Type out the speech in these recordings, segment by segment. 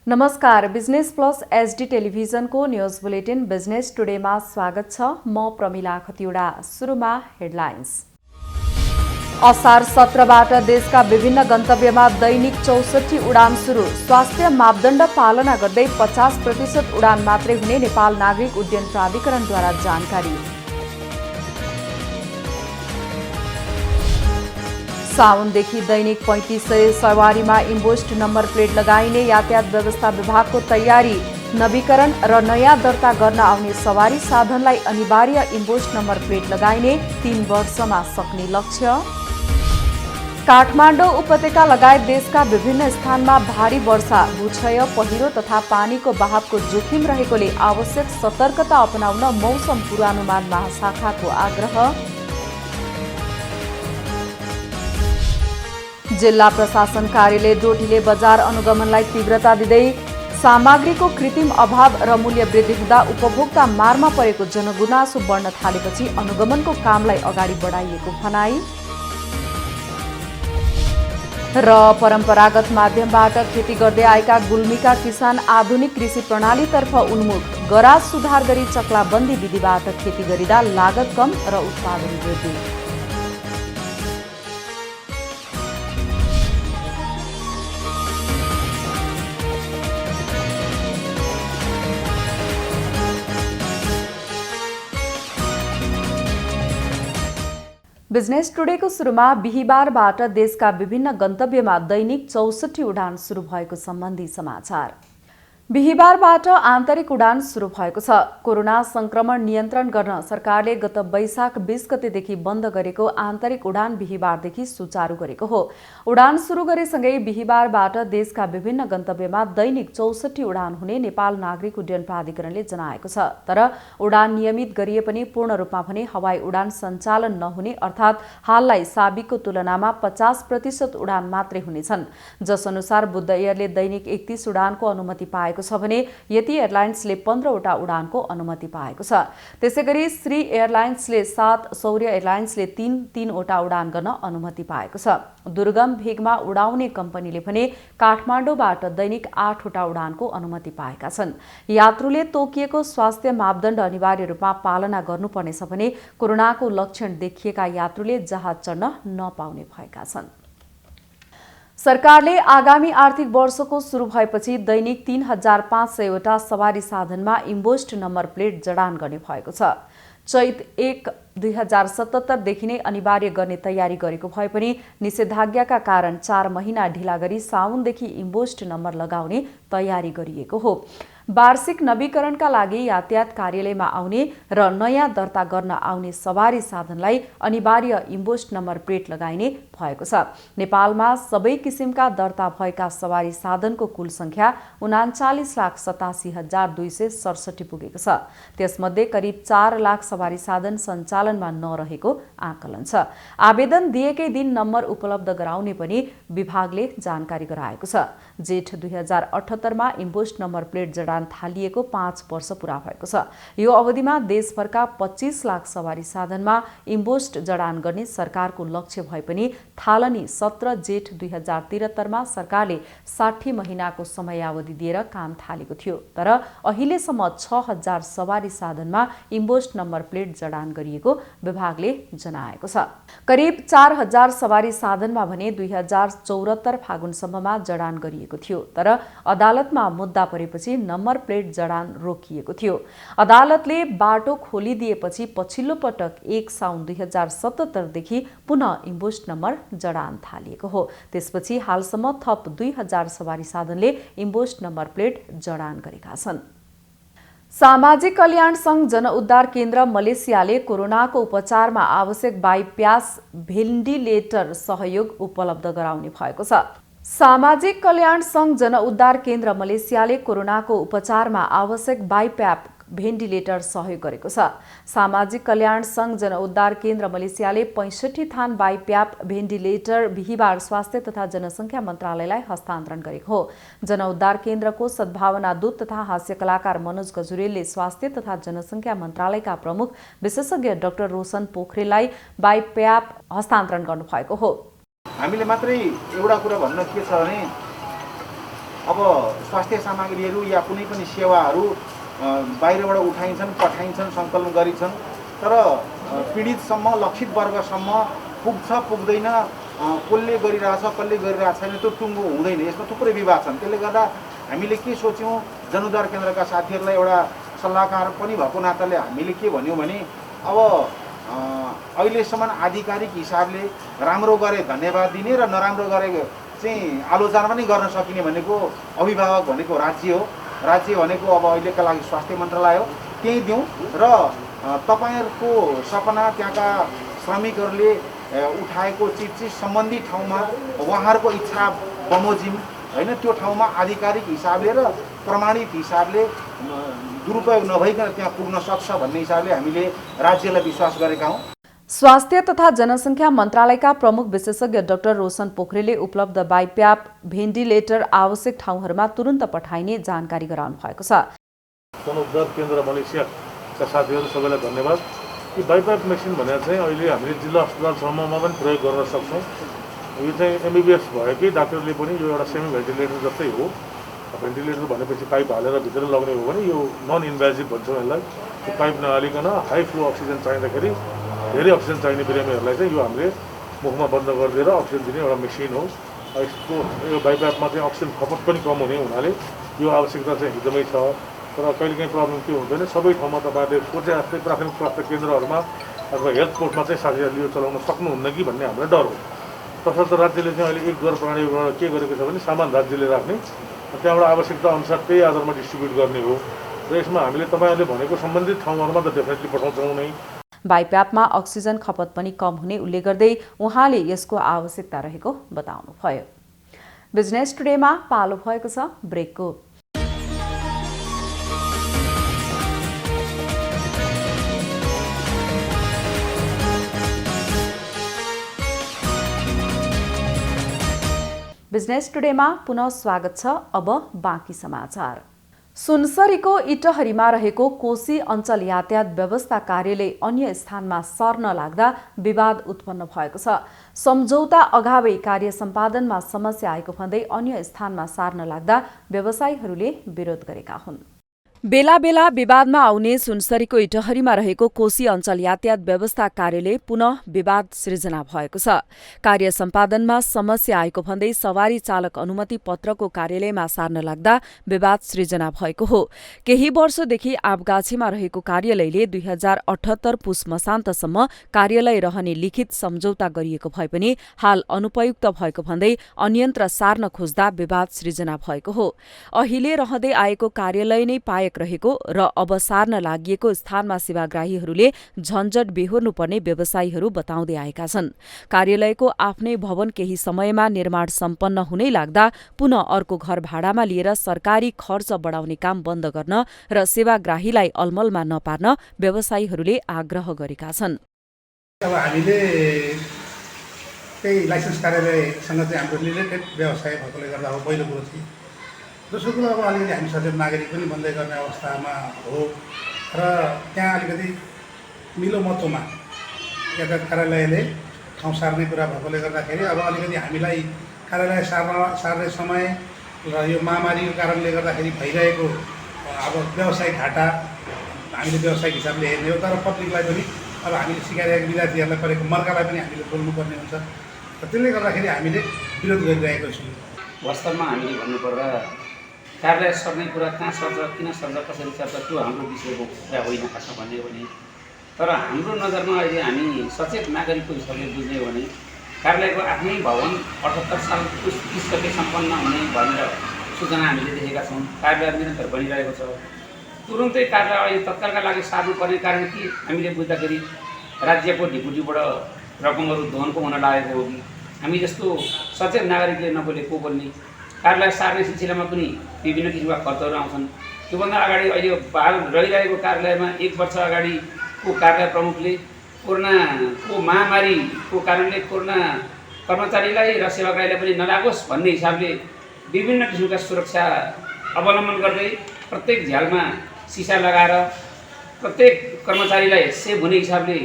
नमस्कार, business plus HD टेलिभिजनको news bulletin business टुडेमा स्वागत छ। म प्रमिला खतिवडा। सुरुमा हेडलाइन्स। असार 17बाट देशका विभिन्न गन्तव्यमा दैनिक 64 उडान सुरु। स्वास्थ्य मापदण्ड पालना गर्दै 50% उडान मात्रै हुने नेपाल नागरिक उड्डयन प्राधिकरणद्वारा जानकारी। साउनदेखि दैनिक 3500 सवारीमा इम्पोस्ट नम्बर प्लेट लगाइने यातायात व्यवस्था विभागको तयारी। नवीकरण र नयाँ दर्ता गर्न आउने सवारी साधनलाई अनिवार्य इम्पोस्ट नम्बर प्लेट लगाइने 3 वर्षमा सक्ने लक्ष्य। काठमाडौँ उपत्यका लगायत देशका विभिन्न स्थानमा भारी वर्षा, भूक्षय, पहिरो तथा पानीको बहावको जोखिम रहेकोले आवश्यक सतर्कता अपनाउन मौसम पूर्वानुमान महाशाखाको आग्रह। जिल्ला प्रशासन कार्यालय डोटीले बजार अनुगमनलाई तीव्रता दिँदै सामग्रीको कृत्रिम अभाव र मूल्य वृद्धि हुँदा उपभोक्ता मारमा परेको जनगुनासो बढ्न थालेपछि अनुगमनको कामलाई अगाडि बढाइएको भनाई। र परम्परागत माध्यमबाट खेती गर्दै आएका गुल्मीका किसान आधुनिक कृषि प्रणालीतर्फ उन्मुख। गराज सुधार गरी चक्लाबन्दी विधिबाट खेती गरिँदा लागत कम र उत्पादन वृद्धि। बिजनेस टुडेको सुरुमा बिहीबारबाट देशका विभिन्न गन्तव्यमा दैनिक 64 उडान सुरु भएको सम्बन्धी समाचार। बिहीबारबाट आन्तरिक उडान सुरु भएको छ। कोरोना संक्रमण नियन्त्रण गर्न सरकारले गत वैशाख 20 गतेदेखि बन्द गरेको आन्तरिक उडान बिहीबारदेखि सुचारू गरेको हो। उडान सुरु गरेसँगै बिहीबारबाट देशका विभिन्न गन्तव्यमा दैनिक 64 उडान हुने नेपाल नागरिक उड्डयन प्राधिकरणले जनाएको छ। तर उडान नियमित गरिए पनि पूर्ण रूपमा भने हवाई उडान सञ्चालन नहुने अर्थात् हाललाई साबिकको तुलनामा 50% उडान मात्रै हुनेछन्। जस अनुसार बुद्ध एयरले दैनिक 31 उडानको अनुमति पाएको छ भने यति एयरलाइन्सले 15 वटा उडानको अनुमति पाएको छ। त्यसैगरी श्री एयरलाइन्सले 7, सौर्य एयरलाइन्सले 3 वटा उडान गर्न अनुमति पाएको छ। दुर्गम भेगमा उडाउने कम्पनीले भने काठमाडौँबाट दैनिक 8 वटा उडानको अनुमति पाएका छन्। यात्रुले तोकिएको स्वास्थ्य मापदण्ड अनिवार्य रूपमा पालना गर्नुपर्नेछ भने कोरोनाको लक्षण देखिएका यात्रुले जहाज चढ्न नपाउने भएका छन्। सरकारले आगामी आर्थिक वर्षको सुरु भएपछि दैनिक 3500 वटा सवारी साधनमा इम्पोस्ट नम्बर प्लेट जडान गर्ने भएको छ। चैत 1, 2077 देखि नै अनिवार्य गर्ने तयारी गरेको भए पनि निषेधाज्ञाका कारण 4 महिना ढिला गरी साउनदेखि इम्पोस्ट नम्बर लगाउने तयारी गरिएको हो। वार्षिक नवीकरणका लागि यातायात कार्यालयमा आउने र नयाँ दर्ता गर्न आउने सवारी साधनलाई अनिवार्य इम्पोस्ट नम्बर प्लेट लगाइने भएको छ। नेपालमा सबै किसिमका दर्ता भएका सवारी साधनको कुल संख्या 39,87,267 पुगेको छ। त्यसमध्ये करिब 4 लाख सवारी साधन सञ्चालनमा नरहेको आकलन छ। आवेदन दिएकै दिन नम्बर उपलब्ध गराउने पनि विभागले जानकारी गराएको छ। जेठ 2078 मा इम्पोस्ट नम्बर प्लेट जडान थालिएको 5 वर्ष पूरा भएको छ। यो अवधिमा देशभरका 25 लाख सवारी साधनमा इम्पोस्ट जडान गर्ने सरकारको लक्ष्य भए पनि थालनी 17 जेठ 2073 मा सरकारले 60 महिनाको समयावधि दिएर काम थालेको थियो। तर अहिलेसम्म 6000 सवारी साधनमा इम्पोस्ट नम्बर प्लेट जडान गरिएको विभागले जनाएको छ। करिब 4000 सवारी साधनमा भने 2074 फागुनसम्ममा जडान गरिएको थियो। तर अदालतमा मुद्दा परेपछि नम्बर प्लेट जडान रोकिएको थियो। अदालतले बाटो खोलिदिएपछि पछिल्लो पटक 1 साउन 2077 देखि पुनः इम्पोस्ट नम्बर जडान थालिएको हो। त्यसपछि हालसम्म थप 2000 सवारी साधनले इम्पोस्ट नम्बर प्लेट जडान गरेका छन्। सामाजिक कल्याण संघ जनउद्धार केन्द्र मलेसियाले कोरोनाको उपचारमा आवश्यक बाइप्यास भेन्टिलेटर सहयोग उपलब्ध गराउने भएको छ। सामाजिक कल्याण संघ जनउद्धार केन्द्र मलेसियाले कोरोनाको उपचारमा आवश्यक बाइप्याप भेन्टिलेटर सहयोग गरेको छ। सामाजिक कल्याण संघ जनउद्धार केन्द्र मलेसियाले 65 थान बाइप्याप भेन्टिलेटर बिहीबार स्वास्थ्य तथा जनसङ्ख्या मन्त्रालयलाई हस्तान्तरण गरेको हो। जनउद्धार केन्द्रको सद्भावना दूत तथा हास्य कलाकार मनोज गजुरेलले स्वास्थ्य तथा जनसङ्ख्या मन्त्रालयका प्रमुख विशेषज्ञ डाक्टर रोशन पोखरेललाई बाइप्याप हस्तान्तरण गर्नुभएको हो। हामीले मात्रै एउटा कुरा भन्न के छ भने अब स्वास्थ्य सामग्रीहरू या कुनै पनि सेवाहरू बाहिरबाट उठाइन्छन्, पठाइन्छन्, सङ्कलन गरिन्छन्, तर पीडितसम्म, लक्षित वर्गसम्म पुग्छ पुग्दैन, कसले गरिरहेछ कसले गरिरहेको छैन त्यो टुङ्गो हुँदैन। यसमा थुप्रै विवाद छन्। त्यसले गर्दा हामीले के सोच्यौँ, जनउद्धार केन्द्रका साथीहरूलाई एउटा सल्लाहकार पनि भएको नाताले हामीले के भन्यौँ भने अब अहिलेसम्म आधिकारिक हिसाबले राम्रो गरे धन्यवाद दिने र नराम्रो गरे चाहिँ आलोचना पनि गर्न सकिने भनेको अभिभावक भनेको राज्य हो। राज्य भनेको अब अहिलेका लागि स्वास्थ्य मन्त्रालय हो। त्यही दिउँ र तपाईँहरूको सपना, त्यहाँका श्रमिकहरूले उठाएको चिज सम्बन्धित ठाउँमा उहाँहरूको इच्छा बमोजिम होइन, त्यो ठाउँमा आधिकारिक हिसाबले र प्रमाणित हिसाबले दुरुपयोग नभइकन त्यहाँ पुग्न सक्छ भन्ने हिसाबले हामीले राज्यलाई विश्वास गरेका हौँ। स्वास्थ्य तथा जनसङ्ख्या मन्त्रालयका प्रमुख विशेषज्ञ डाक्टर रोशन पोखरेलले उपलब्ध बाइप्याप भेन्टिलेटर आवश्यक ठाउँहरूमा तुरुन्त पठाइने जानकारी गराउनु भएको छ। जनउद्धार केन्द्र मलेसियाका साथीहरू सबैलाई धन्यवाद। यो बाइप्याप मेसिन भनेर चाहिँ अहिले हामीले जिल्ला अस्पतालसम्ममा पनि प्रयोग गर्न सक्छौँ। यो चाहिँ एमबिबिएस भएकै डाक्टरले पनि यो एउटा सेमी भेन्टिलेटर जस्तै हो। भेन्टिलेटर भनेपछि पाइप हालेर भित्र लग्ने हो भने यो नन इन्भेजिभ भन्छौँ यसलाई। त्यो पाइप नहालिकन हाई फ्लो अक्सिजन चाहिँदाखेरि, धेरै अक्सिजन चाहिने बिरामीहरूलाई चाहिँ यो हामीले मुखमा बन्द गरिदिएर अक्सिजन दिने एउटा मेसिन हो। यसको यो बाइप्यापमा चाहिँ अक्सिजन खपत पनि कम हुने हुनाले यो आवश्यकता चाहिँ एकदमै छ। तर कहिलेकाहीँ प्रब्लम के हुँदैन, सबै ठाउँमा तपाईँहरूले सोचे जस्तै प्राथमिक स्वास्थ्य केन्द्रहरूमा अथवा हेल्थ पोस्टमा चाहिँ साथीहरूले यो चलाउन सक्नुहुन्न कि भन्ने हामीलाई डर हो। तसर्थ राज्यले चाहिँ अहिले एक दर प्रणालीबाट के गरेको छ भने सामान राज्यले राख्ने, त्यहाँबाट आवश्यकता अनुसार त्यही आधारमा डिस्ट्रिब्युट गर्ने हो। र यसमा हामीले तपाईँहरूले भनेको सम्बन्धित ठाउँहरूमा त डेफिनेटली पठाउँछौँ नै। बाइप्यापमा अक्सिजन खपत पनि कम हुने उल्लेख गर्दै उहाँले यसको आवश्यकता रहेको बताउनुभयो। बिजनेस टुडेमा पालो भएको छ ब्रेकको। बिजनेस टुडेमा पुनः स्वागत छ। अब बाँकी समाचार। सुनसरीको इटहरीमा रहेको कोशी अञ्चल यातायात व्यवस्था कार्यालय अन्य स्थानमा सर्न लाग्दा विवाद उत्पन्न भएको छ। सम्झौता अगावै कार्य सम्पादनमा समस्या आएको भन्दै अन्य स्थानमा सार्न लाग्दा व्यवसायीहरूले विरोध गरेका हुन्। बेला बेला विवादमा आउने सुनसरीको इटहरीमा रहेको कोशी अञ्चल यातायात व्यवस्था कार्यालय पुनः विवाद सृजना भएको छ। कार्य सम्पादनमा समस्या आएको भन्दै सवारी चालक अनुमति पत्रको कार्यालयमा सार्न लाग्दा विवाद सृजना भएको हो। केही वर्षदेखि आबगाछीमा रहेको कार्यालयले 2078 पुस मसान्तसम्म कार्यालय रहने लिखित सम्झौता गरिएको भए पनि हाल अनुपयुक्त भएको भन्दै अन्यन्त्र सार्न खोज्दा विवाद सृजना भएको हो। अहिले रहँदै आएको कार्यालय नै पाए रहेको र अब सार्न लागिएको स्थानमा सेवाग्राहीहरूले झन्झट बेहोर्नुपर्ने व्यवसायीहरू बताउँदै आएका छन्। कार्यालयको आफ्नै भवन केही समयमा निर्माण सम्पन्न हुनै लाग्दा पुनः अर्को घर भाडामा लिएर सरकारी खर्च बढाउने काम बन्द गर्न र सेवाग्राहीलाई अलमलमा नपार्न व्यवसायीहरूले आग्रह गरेका छन्। अब हामीले त्यही लाइसेन्स कार्यालयसँग चाहिँ हाम्रो रिलेटेड व्यवसाय भएकोले गर्दा हो पहिलो कुरो चाहिँ। दोस्रो कुरो अब अलिकति हामी सचेत नागरिक पनि बन्दै गर्ने अवस्थामा हो र त्यहाँ अलिकति मिलोमतोमा यातायात कार्यालयले ठाउँ सार्ने कुरा भएकोले गर्दाखेरि अब अलिकति हामीलाई कार्यालय सार्ने समय र यो महामारीको कारणले गर्दाखेरि भइरहेको अब व्यवसायिक घाटा हामीले व्यावसायिक हिसाबले हेर्ने हो। तर पब्लिकलाई पनि अब हामीले सिकाइरहेको विद्यार्थीहरूलाई परेको मर्कालाई पनि हामीले बोल्नुपर्ने हुन्छ र त्यसले गर्दाखेरि हामीले विरोध गरिरहेको छौँ। वास्तवमा हामीले भन्नुपर्दा कार्यालय सर्ने कुरा कहाँ सर्छ, किन सर्छ, कसरी सर्छ त्यो हाम्रो विषयको कुरा होइन खासमा भन्ने हो भने। तर हाम्रो नजरमा अहिले हामी सचेत नागरिकको हिसाबले बुझ्ने हो भने कार्यालयको आफ्नै भवन 78 साल 30 गते सम्पन्न हुने भनेर सूचना हामीले देखेका छौँ। कार्यालय निरन्तर बनिरहेको छ। तुरुन्तै कार्यालय अहिले तत्कालका लागि सार्नुपर्ने कारण के हामीले बुझ्दाखेरि राज्यको ढिकुटीबाट रकमहरू धनको हुन लागेको हो कि हामी जस्तो सचेत नागरिकले नबोलेको बोल्ने। कार्यालय सार्ने सिलसिलामा पनि विभिन्न किसिमका खर्चहरू आउँछन्। त्योभन्दा अगाडि अहिले हाल रहिरहेको कार्यालयमा 1 वर्ष अगाडिको कार्यालय प्रमुखले कोरोनाको महामारीको कारणले कोरोना कर्मचारीलाई र सेवाग्राहीलाई पनि नलागोस् भन्ने हिसाबले विभिन्न किसिमका सुरक्षा अवलम्बन गर्दै प्रत्येक झ्यालमा सिसा लगाएर प्रत्येक कर्मचारीलाई सेफ हुने हिसाबले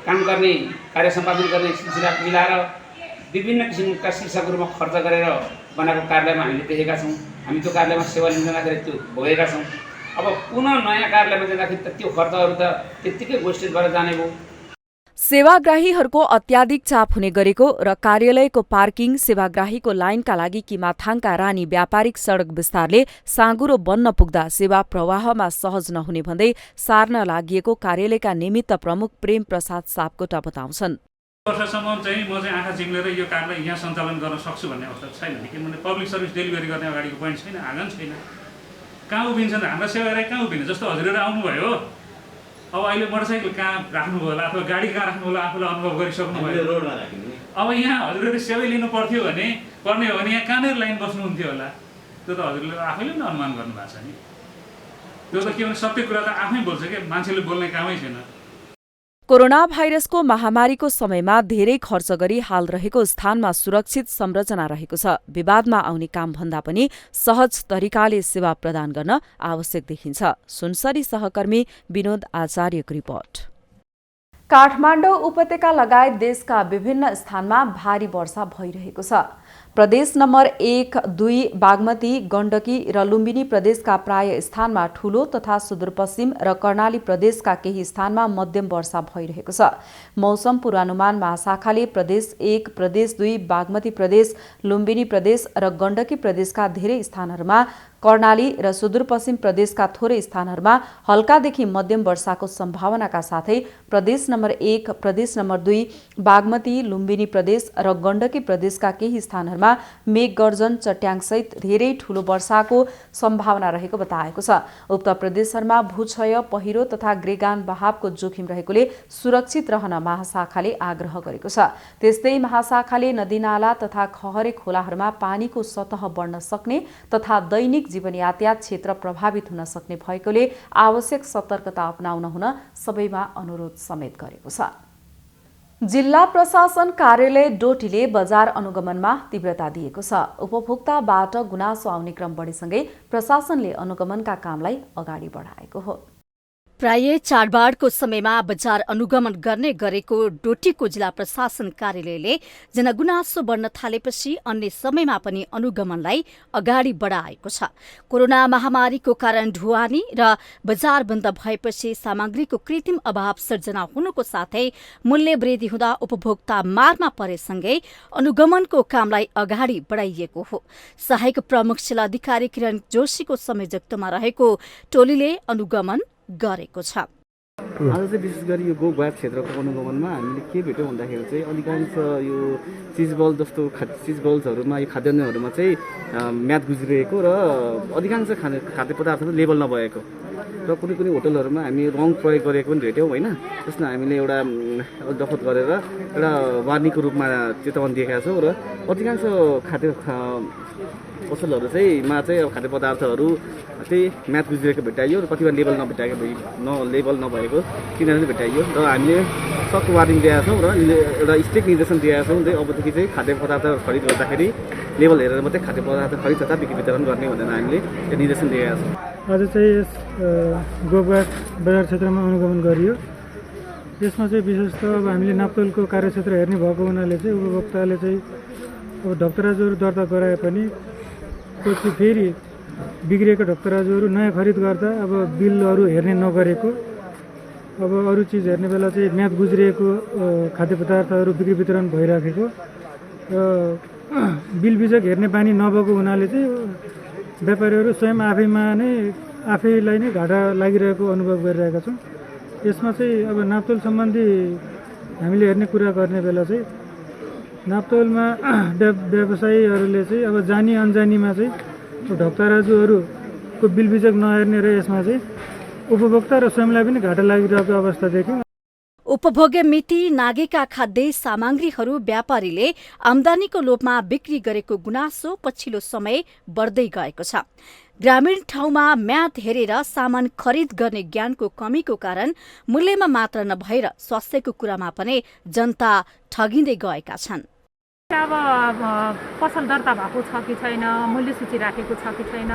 काम गर्ने, कार्य सम्पादन गर्ने सिलसिला मिलाएर विभिन्न किसिमका शीर्षकहरूमा खर्च गरेर बनाएको कार्यालयमा हामीले देखेका छौँ। हामी त्यो कार्यालयमा सेवा लिन जाँदाखेरि त्यो भोगेका छौँ। अब पुनः नयाँ कार्यालयमा जाँदाखेरि त त्यो खर्चहरू त त्यत्तिकै वेस्टेज भएर जाने भयो। सेवाग्राहीहरूको अत्याधिक चाप हुने गरेको र कार्यालयको पार्किङ, सेवाग्राहीको लाइनका लागि किमाथाङका रानी व्यापारिक सडक विस्तारले साँगुरो बन्न पुग्दा सेवा प्रवाहमा सहज नहुने भन्दै सार्न लागिएको कार्यालयका निमित्त प्रमुख प्रेम प्रसाद सापकोटा बताउँछन्। वर्षसम्म चाहिँ म चाहिँ आँखा चिम्लेर यो कार्यालय यहाँ सञ्चालन गर्न सक्छु भन्ने अवस्था छैन। किनभने पब्लिक सर्भिस डेलिभरी गर्ने अगाडिको पोइन्ट छैन, आँगन छैन। कहाँ उभिन्छन् हाम्रो सेवाग्राही, कहाँ उभिन्छ? जस्तो हजुरहरू आउनुभयो, अब अहिले मोटरसाइकल कहाँ राख्नुभयो होला अथवा गाडी कहाँ राख्नु होला आफूलाई अनुभव गरिसक्नुभयो। रोडमा राख्ने अब यहाँ हजुरहरूले सेवा लिनु पर्ने हो भने यहाँ कहाँनिर लाइन बस्नुहुन्थ्यो होला? त्यो त हजुरले आफैले पनि अनुमान गर्नुभएको छ नि। त्यो त के भने सत्य कुरा त आफै बोल्छ क्या, मान्छेले बोल्ने कामै छैन। कोरोना भाइरसको महामारीको समयमा धेरै खर्च गरी हाल रहेको स्थानमा सुरक्षित संरचना रहेको छ। विवादमा आउने काम भन्दा पनि सहज तरिकाले सेवा प्रदान गर्न आवश्यक देखिन्छ। सुनसरी सहकर्मी विनोद आचार्यको रिपोर्ट। काठमाडौँ उपत्यका लगायत देशका विभिन्न स्थानमा भारी वर्षा भइरहेको छ। प्रदेश नम्बर 1, 2 बागमती, गण्डकी र लुम्बिनी प्रदेशका प्राय स्थानमा ठूलो तथा सुदूरपश्चिम र कर्णाली प्रदेशका केही स्थानमा मध्यम वर्षा भइरहेको छ। मौसम पूर्वानुमान महाशाखाले प्रदेश 1, प्रदेश 2, बागमती प्रदेश, लुम्बिनी प्रदेश र गण्डकी प्रदेशका धेरै स्थानहरूमा, कर्णाली र सुदूरपश्चिम प्रदेशका थोरै स्थानहरूमा हल्कादेखि मध्यम वर्षाको सम्भावनाका साथै प्रदेश नम्बर 1, प्रदेश नम्बर 2, बागमती, लुम्बिनी प्रदेश र गण्डकी प्रदेशका केही स्थानहरूमा मेघगर्जन, चट्याङसहित धेरै ठूलो वर्षाको सम्भावना रहेको बताएको छ। उक्त प्रदेशहरूमा भूक्षय, पहिरो तथा गृगान बहावको जोखिम रहेकोले सुरक्षित रहन महाशाखाले आग्रह गरेको छ। त्यस्तै महाशाखाले नदीनाला तथा खहरे खोलाहरूमा पानीको सतह बढ्न सक्ने तथा दैनिक जीवन यातायात क्षेत्र प्रभावित हुन सक्ने भएकोले आवश्यक सतर्कता अपनाउन हुन सबैमा अनुरोध समेत गरेको छ। जिल्ला प्रशासन कार्यालय डोटीले बजार अनुगमनमा तीव्रता दिएको छ। उपभोक्ताबाट गुनासो आउने क्रम बढेसँगै प्रशासनले अनुगमनका कामलाई अगाडि बढाएको हो। प्राय चाडबाडको समयमा बजार अनुगमन गर्ने गरेको डोटीको जिल्ला प्रशासन कार्यालयले जनगुनासो बढ्न थालेपछि अन्य समयमा पनि अनुगमनलाई अगाडि बढाएको छ। कोरोना महामारीको कारण ढुवानी र बजार बन्द भएपछि सामग्रीको कृत्रिम अभाव सिर्जना हुनुको साथै मूल्य वृद्धि हुँदा उपभोक्ता मारमा परेसँगै अनुगमनको कामलाई अगाडि बढाइएको हो। सहायक प्रमुख जिल्लाधिकारी किरण जोशीको संयोजकत्वमा रहेको टोलीले अनुगमन गरेको छ। आज चाहिँ विशेष गरी यो गोबाग क्षेत्रको अनुगमनमा हामीले के भेट्यौँ भन्दाखेरि चाहिँ अधिकांश यो चिजबल जस्तो चिजबल्सहरूमा यो खाद्यान्नहरूमा चाहिँ म्याद गुज्रिएको र अधिकांश खाद्य पदार्थहरू लेबल नभएको र कुनै कुनै होटलहरूमा हामी रङ प्रयोग गरेको पनि भेट्यौँ होइन। त्यसमा हामीले एउटा दफत गरेर एउटा वार्निङको रूपमा चेतावनी दिएका छौँ र अधिकांश खाद्य पसलहरू चाहिँ खाद्य पदार्थहरू त्यही म्याद गुज्रिएको भेटाइयो र कतिपय लेबल लेबल नभएको तिनीहरू भेटाइयो र हामीले सख्त वार्निङ दिएका छौँ र एउटा स्ट्रिक्ट निर्देशन दिएका छौँ। अबदेखि चाहिँ खाद्य पदार्थ खरिद गर्दाखेरि लेबल हेरेर मात्रै खाद्य पदार्थ खरिद तथा बिक्री वितरण गर्ने भनेर हामीले त्यो निर्देशन दिएका छौँ। आज चाहिँ यस गोबाग बजार क्षेत्रमा अनुगमन गरियो। यसमा चाहिँ विशेष त अब हामीले नाप्तोलको कार्यक्षेत्र हेर्ने भएको हुनाले चाहिँ उपभोक्ताले चाहिँ अब ढक्तराजुहरू दर्ता गराए पनि पछि फेरि बिग्रिएको ढक्तराजुहरू नयाँ खरिद गर्दा अब बिलहरू हेर्ने नगरेको, अब अरू चिज हेर्ने बेला चाहिँ म्याद गुज्रिएको खाद्य पदार्थहरू बिक्री वितरण भइराखेको र बिल बिजक हेर्ने बानी नभएको हुनाले चाहिँ व्यापारीहरू स्वयं आफैलाई नै घाटा लागिरहेको अनुभव गरिरहेका छौँ। यसमा चाहिँ अब नाप्तोल सम्बन्धी हामीले हेर्ने कुरा गर्ने बेला चाहिँ नाप्तोलमा व्यवसायीहरूले चाहिँ अब जानी अनजानीमा चाहिँ ढक्तराजुहरूको बिल बिजक नहेर्ने र यसमा चाहिँ उपभोक्ता र स्वयंलाई पनि घाटा लागिरहेको अवस्था देख्यौँ। उपभोग्य मिति नागेका खाद्य सामग्रीहरू व्यापारीले आमदानीको लोभमा बिक्री गरेको गुनासो पछिल्लो समय बढ्दै गएको छ। ग्रामीण ठाउँमा म्याद हेरेर सामान खरिद गर्ने ज्ञानको कमीको कारण मूल्यमा मात्र नभएर स्वास्थ्यको कुरामा पनि जनता ठगिँदै गएका छन्। अब पसल दर्ता भएको छ कि छैन, मूल्य सूची राखेको छ कि छैन,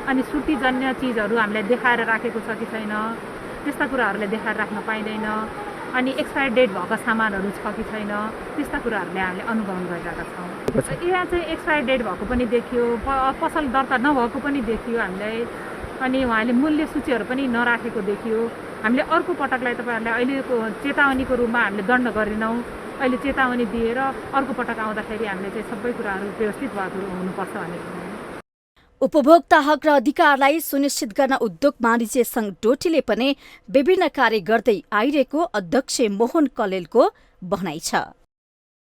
अनि सुटीजन्य चिजहरू हामीलाई देखाएर राखेको छ कि छैन, त्यस्ता कुराहरूलाई देखाएर राख्न पाइँदैन। अनि एक्सपायर डेट भएको सामानहरू छ कि छैन, त्यस्ता कुराहरूले हामीले अनुगमन गरिरहेका छौँ। यहाँ चाहिँ एक्सपायर डेट भएको पनि देखियो, पसल दर्ता नभएको पनि देखियो हामीलाई, अनि उहाँले मूल्य सूचीहरू पनि नराखेको देखियो। हामीले अर्को पटकलाई तपाईँहरूलाई अहिलेको चेतावनीको रूपमा हामीले दण्ड गरेनौँ। अहिले चेतावनी दिएर अर्को पटक आउँदाखेरि हामीले चाहिँ सबै कुराहरू व्यवस्थित भएको हुनुपर्छ भनेर। उपभोक्ता हक र अधिकारलाई सुनिश्चित गर्न उद्योग वाणिज्य संघ डोटीले पनि विभिन्न कार्य गर्दै आइरहेको अध्यक्ष मोहन कलेलको भनाइ छ।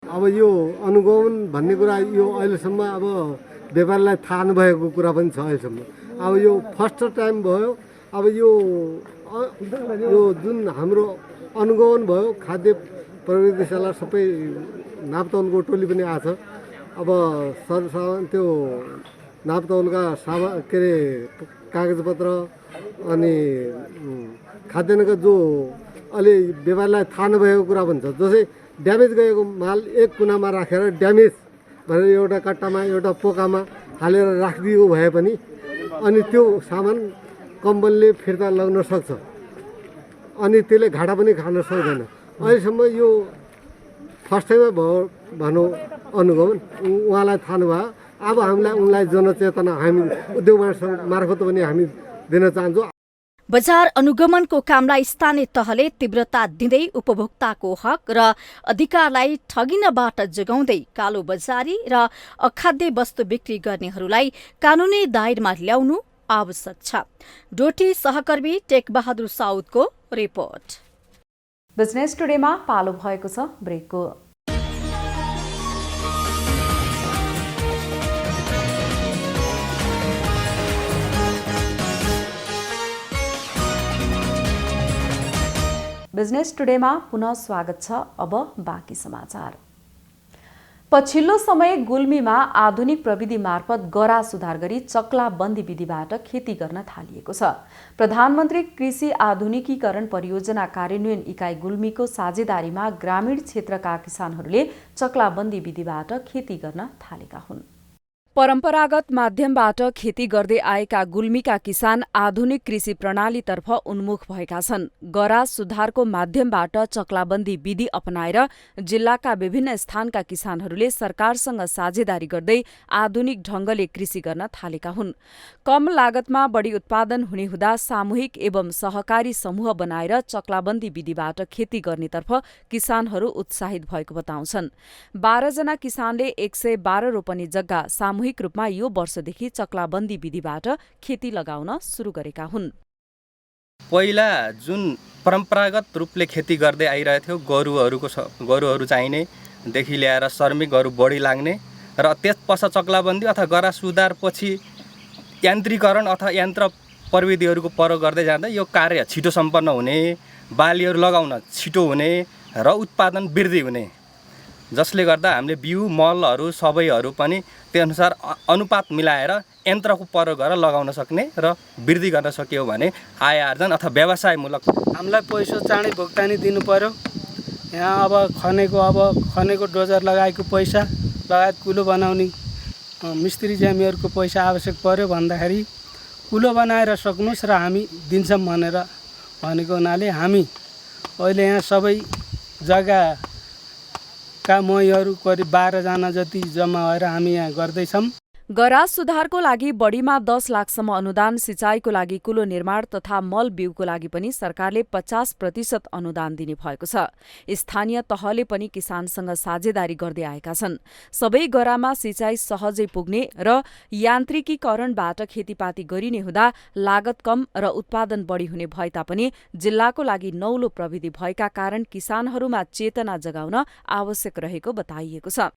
अब यो अनुगमन भन्ने कुरा यो अहिलेसम्म अब व्यापारीलाई थाहा नभएको कुरा पनि छ अहिलेसम्म। अब यो फर्स्ट टाइम भयो। अब यो जुन हाम्रो अनुगमन भयो, खाद्य प्रविधिशाला सबै नापतौलको टोली पनि आछ। अब सरसामान त्यो नापतौलका के अरे कागजपत्र अनि खाद्यान्नका जो अलि व्यापारीलाई थाहा नभएको कुरा पनि छ। जस्तै ड्यामेज गएको माल एक कुनामा राखेर ड्यामेज भनेर एउटा कट्टामा एउटा पोकामा हालेर राखिदिएको भए पनि अनि त्यो सामान कम्पनीले फिर्ता लाग्न सक्छ, अनि त्यसले घाटा पनि खान सक्दैन। अहिलेसम्म यो फर्स्ट टाइममा भयो भनौँ अनुगमन, उहाँलाई थाहा नभयो। अब हामीलाई उनलाई जनचेतना हामी उद्योग मार्फत पनि हामी दिन चाहन्छौँ। बजार अनुगमनको कामलाई स्थानीय तहले तीव्रता दिँदै उपभोक्ताको हक र अधिकारलाई ठगिनबाट जोगाउँदै कालो बजारी र अखाद्य वस्तु बिक्री गर्नेहरूलाई कानूनी दायरामा ल्याउनु आवश्यक छ। डोटी सहकर्मी टेकबहादुर साउदको रिपोर्ट। बिजनेस टुडेमा पालो भएको छ ब्रेकको। बिजनेस टुडेमा पुनः स्वागत छ। अब बाँकी समाचार। पछिल्लो समय गुल्मीमा आधुनिक प्रविधि मार्फत गरा सुधार गरी चक्लाबन्दी विधिबाट खेती गर्न थालिएको छ। प्रधानमन्त्री कृषि आधुनिकीकरण परियोजना कार्यान्वयन इकाइ गुल्मीको साझेदारीमा ग्रामीण क्षेत्रका किसानहरूले चक्लाबन्दी विधिबाट खेती गर्न थालेका हुन्। परम्परागत माध्यमबाट खेती गर्दै आएका गुल्मीका किसान आधुनिक कृषि प्रणालीतर्फ उन्मुख भएका छन्। गरा सुधारको माध्यमबाट चक्लाबन्दी विधि अपनाएर जिल्लाका विभिन्न स्थानका किसानहरूले सरकारसँग साझेदारी गर्दै आधुनिक ढंगले कृषि गर्न थालेका हुन्। कम लागतमा बढी उत्पादन हुने हुँदा सामूहिक एवं सहकारी समूह बनाएर चक्लाबन्दी विधिबाट खेती गर्नेतर्फ किसानहरू उत्साहित भएको बताउँछन्। 12 जना किसानले 112 रोपनी जग्गा सामूहिक रूपमा यो वर्षदेखि चक्लाबन्दी विधिबाट खेती लगाउन सुरु गरेका हुन्। पहिला जुन परम्परागत रूपले खेती गर्दै आइरहेथ्यो, गोरुहरू चाहिने देखि ल्याएर श्रमिक गोरु बढी लाग्ने र त्यसपछि चक्लाबन्दी अथवा गरा सुधारपछि यान्त्रिकरण अथवा यन्त्र प्रविधिहरूको प्रयोग गर्दै जाँदा यो कार्य छिटो सम्पन्न हुने, बालीहरू लगाउन छिटो हुने र उत्पादन वृद्धि हुने, जसले गर्दा हामीले बिउ मलहरू सबैहरू पनि त्यसअनुसार अनुपात मिलाएर यन्त्रको प्रयोग गरेर लगाउन सक्ने र वृद्धि गर्न सक्यो भने आय आर्जन अथवा व्यवसायमूलक हामीलाई पैसा चाँडै भुक्तानी दिनु पर्यो। यहाँ अब खनेको डोजर लगाएको पैसा लगायत कुलो बनाउने मिस्त्री ज्यामीहरूको पैसा आवश्यक पर्यो भन्दाखेरि कुलो बनाएर सक्नुहोस् र हामी दिन्छौँ भनेको हुनाले हामी अहिले यहाँ सबै जग्गाका महीहरू करिब 12 जना जति जम्मा भएर हामी यहाँ गर्दैछौँ। गरा सुधारको लागि बढीमा 10 लाखसम्म अनुदान, सिँचाइको लागि कुलो निर्माण तथा मल बिउको लागि पनि सरकारले 50% अनुदान दिने भएको छ। स्थानीय तहले पनि किसानसँग साझेदारी गर्दै आएका छन्। सबै गरामा सिँचाइ सहजै पुग्ने र यान्त्रिकीकरणबाट खेतीपाती गरिने हुँदा लागत कम र उत्पादन बढी हुने भए तापनि जिल्लाको लागि नौलो प्रविधि भएका कारण किसानहरूमा चेतना जगाउन आवश्यक रहेको बताइएको छ।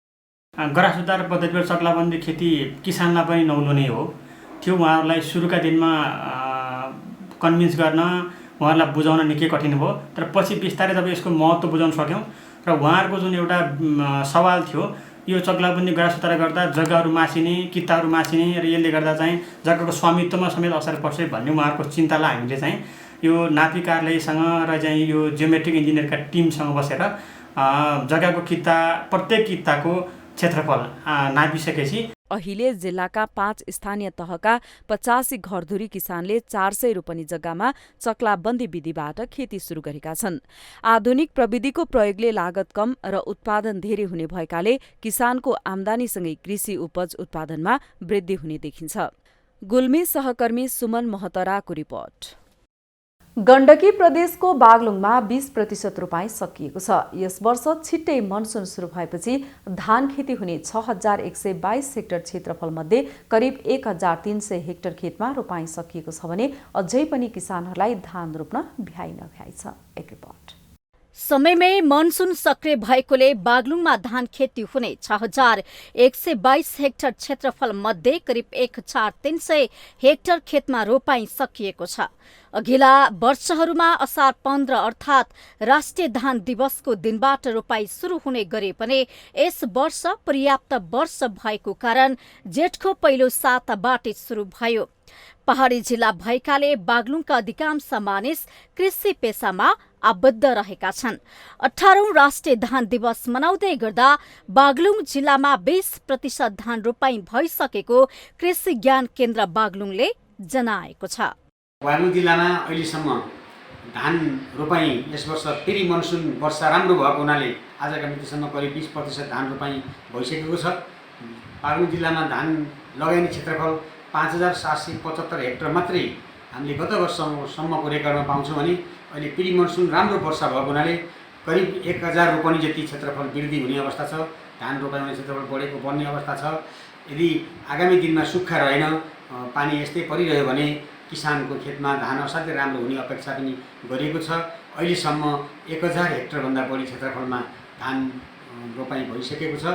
गरा सुधार पद्धतिबाट चक्लाबन्दी खेती किसानलाई पनि नौलो नै हो। त्यो उहाँहरूलाई सुरुका दिनमा कन्भिन्स गर्न, उहाँहरूलाई बुझाउन निकै कठिन भयो। तर पछि बिस्तारै जब यसको महत्त्व बुझाउन सक्यौँ र उहाँहरूको जुन एउटा सवाल थियो, यो चक्लाबन्दी गरा सुधार गर्दा जग्गाहरू मासिने, किताहरू मासिने र यसले गर्दा चाहिँ जग्गाको स्वामित्वमा समेत असर पर्छ भन्ने उहाँहरूको चिन्तालाई हामीले चाहिँ यो नापी कार्यालयसँग र चाहिँ यो जियोमेट्रिक इन्जिनियरका टिमसँग बसेर जग्गाको किता, प्रत्येक किताको क्षेत्रफल नापिसकेपछि अहिले जिल्लाका 5 स्थानीय तहका 85 घरधुरी किसानले 400 रोपनी जग्गामा चक्लाबन्दी विधिबाट खेती शुरू गरेका छन्। आधुनिक प्रविधिको प्रयोगले लागत कम र उत्पादन धेरै हुने भएकाले किसानको आमदानीसँगै कृषि उपज उत्पादनमा वृद्धि हुने देखिन्छ। गुल्मी सहकर्मी सुमन महतराको रिपोर्ट। गण्डकी प्रदेशको बागलुङमा 20% रोपाई सकिएको छ। यस वर्ष छिट्टै मनसुन सुरु भएपछि धान खेती हुने 6122 हेक्टर क्षेत्रफलमध्ये करिब 1300 हेक्टर खेतमा रोपाई सकिएको छ भने अझै पनि किसानहरूलाई धान रोप्न भ्याइ नभ्याइ छ। एक रिपोर्ट। समयमै मनसुन सक्रिय भएकोले बागलुङमा धान खेती हुने 6122 हेक्टर क्षेत्रफल मध्ये करिब 1300 हेक्टर खेतमा रोपाई सकिएको छ। अघिल्ला वर्षहरूमा असार 15 अर्थात् राष्ट्रिय धान दिवसको दिनबाट रोपाई सुरु हुने गरे पनि यस वर्ष पर्याप्त वर्ष भएको कारण जेठको पहिलो साताबाटै सुरु भयो। पहाडी जिल्ला भएकाले बागलुङका अधिकांश मानिस कृषि पेसामा आबद्ध रहेका छन्। 18औं राष्ट्रिय धान दिवस मनाउँदै गर्दा बागलुङ जिल्लामा 20% धान रोपाई भइसकेको कृषि ज्ञान केन्द्र बागलुङले जनाएको छ। बागलुङ जिल्लामा अहिलेसम्म धान रोपाई यस वर्ष फेरि मनसुन वर्षा राम्रो भएको हुनाले आजका मितिसम्म करिब 20% धान रोपाई भइसकेको छ। बागलुङ जिल्लामा धान लगाइने क्षेत्रफल 5775 हेक्टर मात्रै हामीले गत वर्षसम्मको रेकर्डमा पाउँछौँ भने अहिले प्री मनसुन राम्रो वर्षा भएको हुनाले करिब 1000 रोपनी जति क्षेत्रफल वृद्धि हुने अवस्था छ। धान रोपाइने क्षेत्रफल बढ्ने अवस्था छ। यदि आगामी दिनमा सुक्खा रहेन, पानी यस्तै परिरह्यो भने किसानको खेतमा धान असाध्यै राम्रो हुने अपेक्षा पनि गरिएको छ। अहिलेसम्म 1000 हेक्टरभन्दा बढी क्षेत्रफलमा धान रोपाई भइसकेको छ।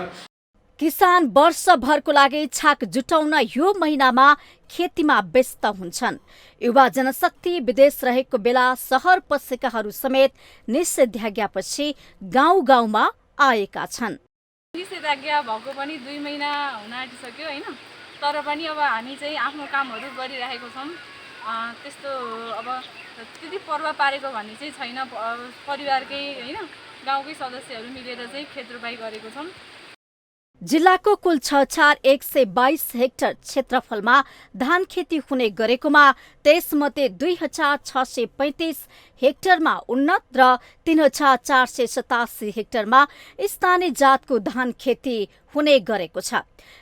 किसान वर्षभरको लागि छाक जुटाउन यो महिनामा खेतीमा व्यस्त हुन्छन्। युवा जनशक्ति विदेश रहेको बेला सहर पसेकाहरू समेत निषेधाज्ञापछि गाउँ गाउँमा आएका छन्। निषेधाज्ञा भएको पनि 2 महिना हुन आँटिसक्यो हैन, तर पनि अब हामी चाहिँ आफ्नो कामहरू गरिरहेको छौँ। त्यस्तो अब त्यति पर्व पारेको भन्ने चाहिँ छैन। परिवारकै हैन गाउँकै सदस्यहरू मिलेर चाहिँ खेत रोपाई गरेको छौँ। जिल्लाको कुल 6122 हेक्टर क्षेत्रफलमा धान खेती हुने गरेकोमा त्यसमध्ये 2635 हेक्टरमा उन्नत र 3487 हेक्टरमा स्थानीय जातको धान खेती हुने गरेको छ।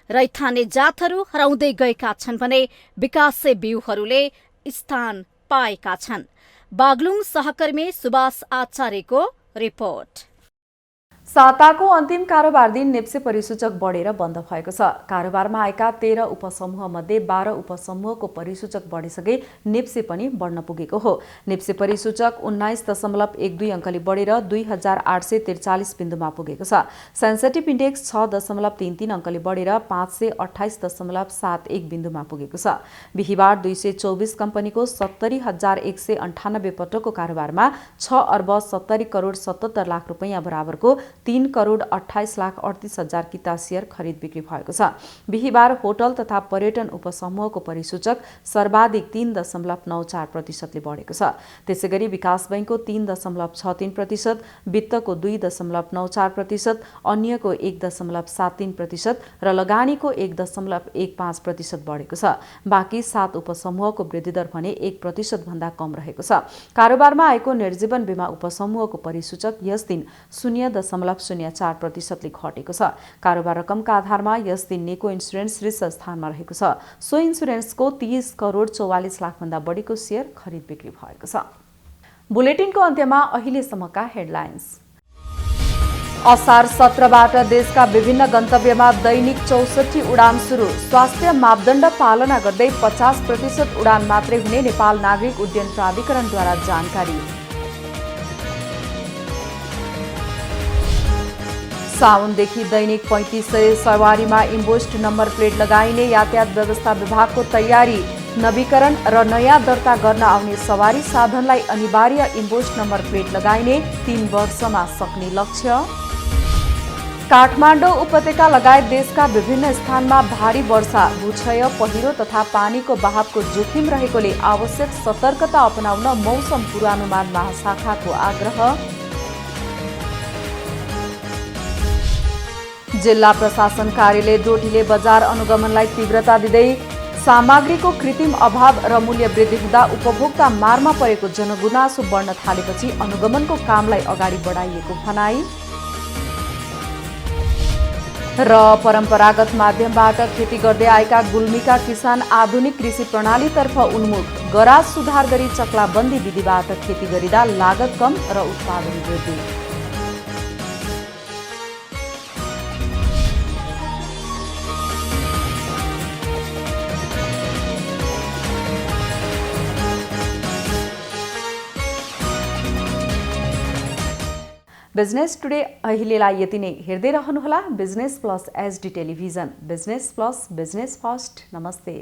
रैथाने जातहरू हराउँदै गएका छन् भने विकासे बिउहरूले स्थान पाएका छन्। बागलुङ सहकर्मी सुभाष आचार्यको रिपोर्ट। साताको अन्तिम कारोबार दिन नेप्से परिसूचक बढेर बन्द भएको छ। कारोबारमा आएका 13 उपसमूह मध्ये 12 उपसमूहको परिसूचक बढिसके नेप्से पनि बढ्न पुगेको हो। नेप्से परिसूचक 19.12 अङ्कले बढेर 2843 बिन्दुमा पुगेको छ। सेन्सेटिभ इन्डेक्स 6.33 अङ्कले बढेर 528.71 बिन्दुमा पुगेको छ। बिहीबार 224 कम्पनीको 70198 पटकको कारोबारमा 6 अर्ब 70 करोड 77 लाख रुपैयाँ बराबरको 3 करोड 28 लाख 38 हजार किता शेयर खरिद बिक्री भएको छ। बिहीबार होटल तथा पर्यटन उपसमूहको परिसूचक सर्वाधिक 3.94% ले बढेको छ। त्यसैगरी विकास बैंकको 3.63%, वित्तको 2.94%, अन्यको 1.73% र लगानीको 1.15% बढेको छ। बाँकी 7 उपसमूहको वृद्धिदर भने 1% भन्दा कम रहेको छ। कारोबारमा आएको निर्जीवन बीमा उपसमूहको परिसूचक यस दिन 0.04% ले घटेको छ। कारोबार रकमका आधारमा यस दिन नेको इन्सुरेन्स शीर्ष स्थानमा रहेको छ। सो इन्सुरेन्सको 30 करोड 44 लाख भन्दा बढीको शेयर खरिद बिक्री भएको छ। बुलेटिनको अन्त्यमा अहिलेसम्मका हेडलाइन्स। असार 17बाट देशका विभिन्न गन्तव्यमा दैनिक 64 उडान सुरु। स्वास्थ्य मापदण्ड पालना गर्दै 50% उडान मात्रै हुने नेपाल नागरिक उड्डयन प्राधिकरणद्वारा जानकारी। साउनदेखि दैनिक 3500 सवारीमा इम्बोस्ड नम्बर प्लेट लगाइने यातायात व्यवस्था विभागको तयारी। नवीकरण र नयाँ दर्ता गर्न आउने सवारी साधनलाई अनिवार्य इम्बोस्ड नम्बर प्लेट लगाइने 3 वर्षमा सक्ने लक्ष्य। काठमाडौँ उपत्यका लगायत देशका विभिन्न स्थानमा भारी वर्षा, भूक्षय, पहिरो तथा पानीको बहावको जोखिम रहेकोले आवश्यक सतर्कता अपनाउन मौसम पूर्वानुमान महाशाखाको आग्रह। जिल्ला प्रशासन कार्यालय डोटीले बजार अनुगमनलाई तीव्रता दिँदै सामग्रीको कृत्रिम अभाव र मूल्य वृद्धि हुँदा उपभोक्ता मारमा परेको जनगुनासो बढ्न थालेपछि अनुगमनको कामलाई अगाडि बढाइएको भनाई। र परम्परागत माध्यमबाट खेती गर्दै आएका गुल्मीका किसान आधुनिक कृषि प्रणालीतर्फ उन्मुख। गराज सुधार गरी चक्लाबन्दी विधिबाट खेती गरिँदा लागत कम र उत्पादन वृद्धि। बिजनेस टुडे अहिलेलाई यति नै। हेर्दै रहनुहोला business plus HD television. Business plus business first. नमस्ते।